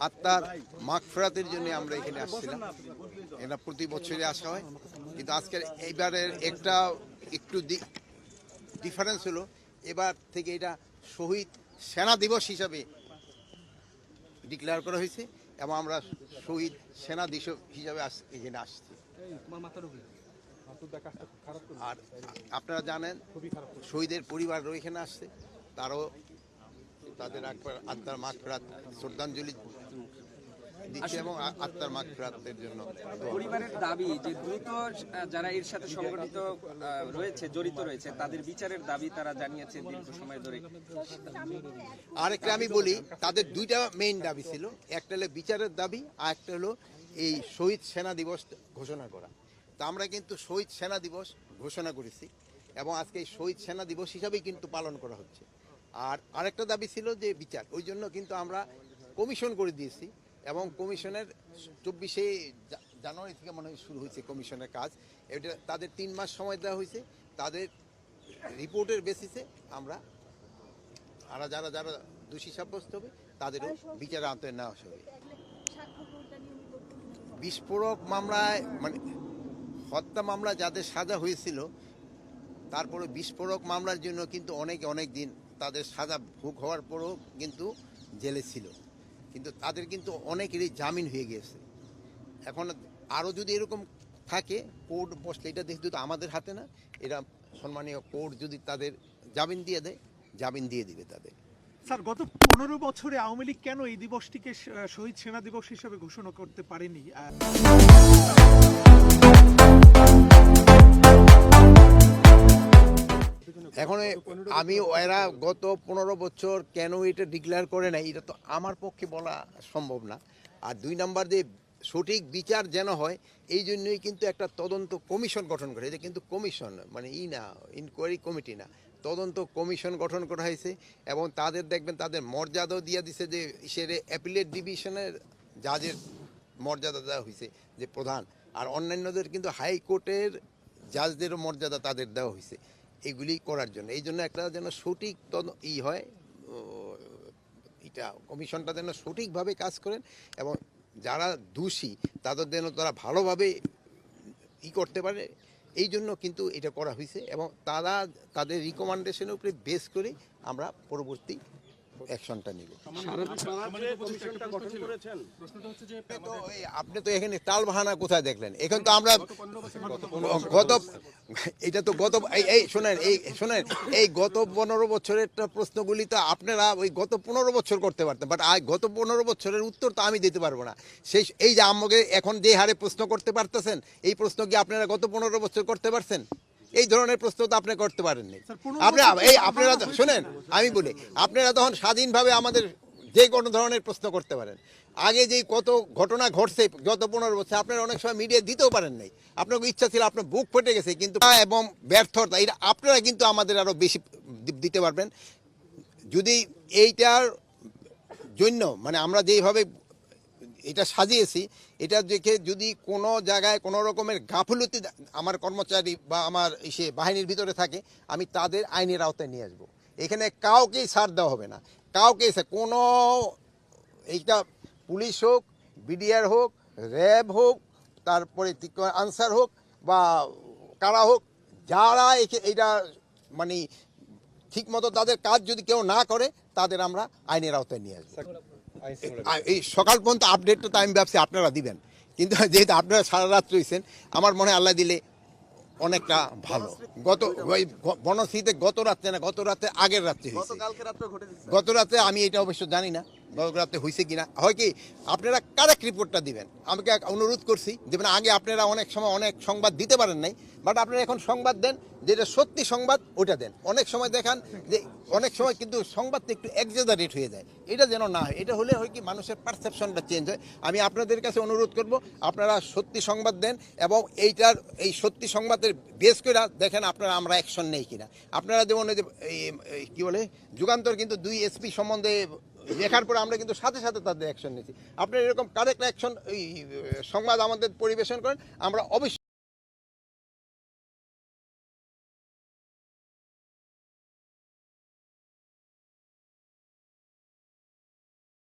আত্মার মাগফিরাতের জন্য আমরা এখানে আসছিলাম। এটা প্রতি বছরই আসা হয়, কিন্তু আজকের এইবারের একটু ডিফারেন্স হলো, এবার থেকে এটা শহীদ সেনা দিবস হিসাবে ডিক্লেয়ার করা হয়েছে এবং আমরা শহীদ সেনা দিবস হিসাবে এখানে আসছি। আর আপনারা জানেন শহীদের পরিবারও এখানে আসছে, তাদের আত্মার মাগফিরাত শ্রদ্ধাঞ্জলি দিচ্ছে এবং আত্মার মাগফিরাতের জন্য পরিবারের দাবি যে দ্রুত যারা এর সাথে সংগঠিত জড়িত রয়েছে তাদের বিচারের দাবি তারা জানিয়েছে দীর্ঘ সময় ধরে। আরেকটা আমি বলি, তাদের দুইটা মেইন দাবি ছিল, একটা হলো বিচারের দাবি আর একটা হলো এই শহীদ সেনা দিবস ঘোষণা করা। তা আমরা কিন্তু শহীদ সেনা দিবস ঘোষণা করেছি এবং আজকে এই শহীদ সেনা দিবস হিসাবেই কিন্তু পালন করা হচ্ছে। আর আরেকটা দাবি ছিল যে বিচার, ওই জন্য কিন্তু আমরা কমিশন করে দিয়েছি এবং কমিশনের 24শে জানুয়ারি থেকে মনে হয় শুরু হয়েছে কমিশনের কাজ। এটা তাদের 3 মাস সময় দেওয়া হয়েছে, তাদের রিপোর্টের বেসিসে আমরা যারা যারা দোষী সাব্যস্ত হবে তাদেরও বিচারে আওতায় নেওয়া হবে। বিস্ফোরক মামলায় মানে হত্যা মামলা যাদের সাজা হয়েছিল, তারপরে বিস্ফোরক মামলার জন্য কিন্তু অনেক দিন তাদের সাজা ভোগ হওয়ার পরও কিন্তু জেলে ছিল, কিন্তু তাদের কিন্তু অনেকেরই জামিন হয়ে গিয়েছে। এখন আরও যদি এরকম থাকে, কোর্ট বসলে, এটা দেখতে তো আমাদের হাতে না, এরা সম্মানীয় কোর্ট যদি তাদের জামিন দিয়ে দেয়, জামিন দিয়ে দিবে তাদের। স্যার, গত 15 বছরে আওয়ামী লীগ কেন এই দিবসটিকে শহীদ সেনা দিবস হিসেবে ঘোষণা করতে পারেনি? এখন এরা গত 15 বছর কেন এটা ডিক্লেয়ার করে নাই, এটা তো আমার পক্ষে বলা সম্ভব না। আর 2 নাম্বার যে সঠিক বিচার যেন হয়, এই জন্যই কিন্তু একটা তদন্ত কমিশন গঠন করে। এটা কিন্তু কমিশন মানে না, ইনকোয়ারি কমিটি না, তদন্ত কমিশন গঠন করা হয়েছে এবং তাদের দেখবেন তাদের মর্যাদাও দিয়ে দিছে, যে সেরে অ্যাপিলেট ডিভিশনের জাজের মর্যাদা দেওয়া হয়েছে যে প্রধান, আর অন্যান্যদের কিন্তু হাইকোর্টের জাজদেরও মর্যাদা তাদের দেওয়া হয়েছে এগুলি করার জন্য। এই জন্য একটা যেন সঠিক হয়, এটা কমিশনটা যেন সঠিকভাবে কাজ করেন এবং যারা দোষী তাদের যেন তারা ভালোভাবে করতে পারে, এই জন্য কিন্তু এটা করা হয়েছে এবং তারা তাদের রিকমেন্ডেশনের উপরে বেস করে আমরা পরবর্তী অ্যাকশনটা নিব। আপনি তো এখানে তাল বাহানা কোথায় দেখলেন? এখন তো আমরা গত 15 বছরের প্রশ্নগুলি তো আপনারা ওই গত 15 বছর করতে পারতেন, বাট গত 15 বছরের উত্তর তো আমি দিতে পারবো না। এই যে আমাকে এখন যে হারে প্রশ্ন করতে পারতেছেন, এই প্রশ্ন কি আপনারা গত 15 বছর করতে পারছেন? এই ধরনের প্রশ্ন তো আপনি করতে পারেননি। আপনারা শোনেন, আমি বলি, আপনারা তখন স্বাধীনভাবে আমাদের যে কোনো ধরনের প্রশ্ন করতে পারেন। আগে যেই কত ঘটনা ঘটছে গত 15 বছর, আপনারা অনেক সময় মিডিয়া দিতেও পারেন নাই, আপনার ইচ্ছা ছিল, আপনার বুক ফেটে গেছে, কিন্তু এবং ব্যর্থতা এটা আপনারা কিন্তু আমাদের আরও বেশি দিতে পারবেন যদি এইটার জন্য মানে আমরা যেইভাবে এটা সাজিয়েছি, এটা দেখে যদি কোনো জায়গায় কোনো রকমের গাফিলতি আমার কর্মচারী বা আমার বাহিনীর ভিতরে থাকে, আমি তাদের আইনের আওতায় নিয়ে আসবো। এখানে কাউকেই ছাড় দেওয়া হবে না, কাউকেই কোনো, এইটা পুলিশ হোক, বিডিআর হোক, র্যাব হোক, তারপরে আনসার হোক বা কারা হোক, যারা এইটা মানে ঠিকমতো তাদের কাজ যদি কেউ না করে, তাদের আমরা আইনের আওতায় নিয়ে আসবো। এই সকাল পর্যন্ত আপডেটটা তো আমি ভাবছি আপনারা দিবেন, কিন্তু যেহেতু আপনারা সারা রাত রয়েছেন, আমার মনে হয় আল্লাহ দিলে অনেকটা ভালো। বনশ্রীতে গত রাতে আগের রাত্রে হয়েছে, গত রাতে আমি এটা অবশ্য জানি না গত রাতে হয়েছে কিনা। হয় কি, আপনারা কারেক্ট রিপোর্টটা দিবেন, আমাকে অনুরোধ করছি দেবেন। আগে আপনারা অনেক সময় অনেক সংবাদ দিতে পারেন নাই, বাট আপনারা এখন সংবাদ দেন, যেটা সত্যি সংবাদ ওটা দেন। অনেক সময় দেখান যে অনেক সময় কিন্তু সংবাদটা একটু এক্সাজারেট হয়ে যায়, এটা যেন না হয়। এটা হলে হয় কি, মানুষের পারসেপশনটা চেঞ্জ হয়। আমি আপনাদের কাছে অনুরোধ করব, আপনারা সত্যি সংবাদ দেন এবং এই সত্যি সংবাদের বেস করে দেখেন আপনারা আমরা অ্যাকশন নেই কিনা। আপনারা যেমন ওই যে কী বলে যুগান্তর কিন্তু 2 এসপি সম্বন্ধে লেখার পরে আমরা কিন্তু সাথে সাথে তাদের অ্যাকশন নিয়েছি। আপনারা এরকম কারেক্ট অ্যাকশন সংবাদ আমাদের পরিবেশন করেন, আমরা অবশ্যই